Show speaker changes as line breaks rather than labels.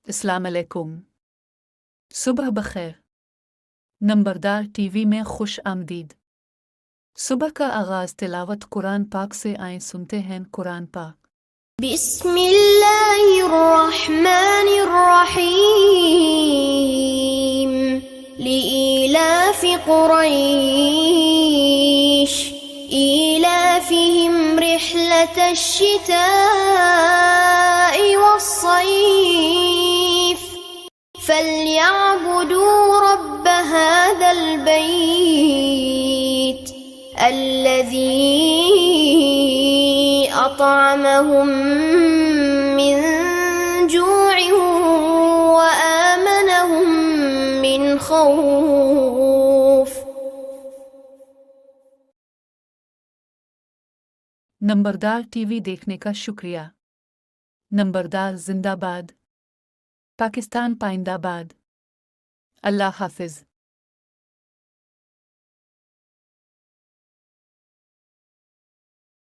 अस्सलाम अलैकुम। सुबह बखैर। नंबरदार टीवी में खुश आमदीद। सुबह का आगाज तिलावत कुरान पाक से आए, सुनते हैं कुरान पाक।
बिस्मिल्लाहिर्रहमानिर्रहीम। लिईलाफि कुरैश ईलाफिहिम रिह्लतश शिताइ वस्सैफ فليعبدوا رب هذا البيت الذي أطعمهم من جوع وآمنهم من خوف।
नंबरदार टीवी देखने का शुक्रिया। नंबरदार जिंदाबाद। पाकिस्तान पाइंदाबाद। अल्लाह हाफिज।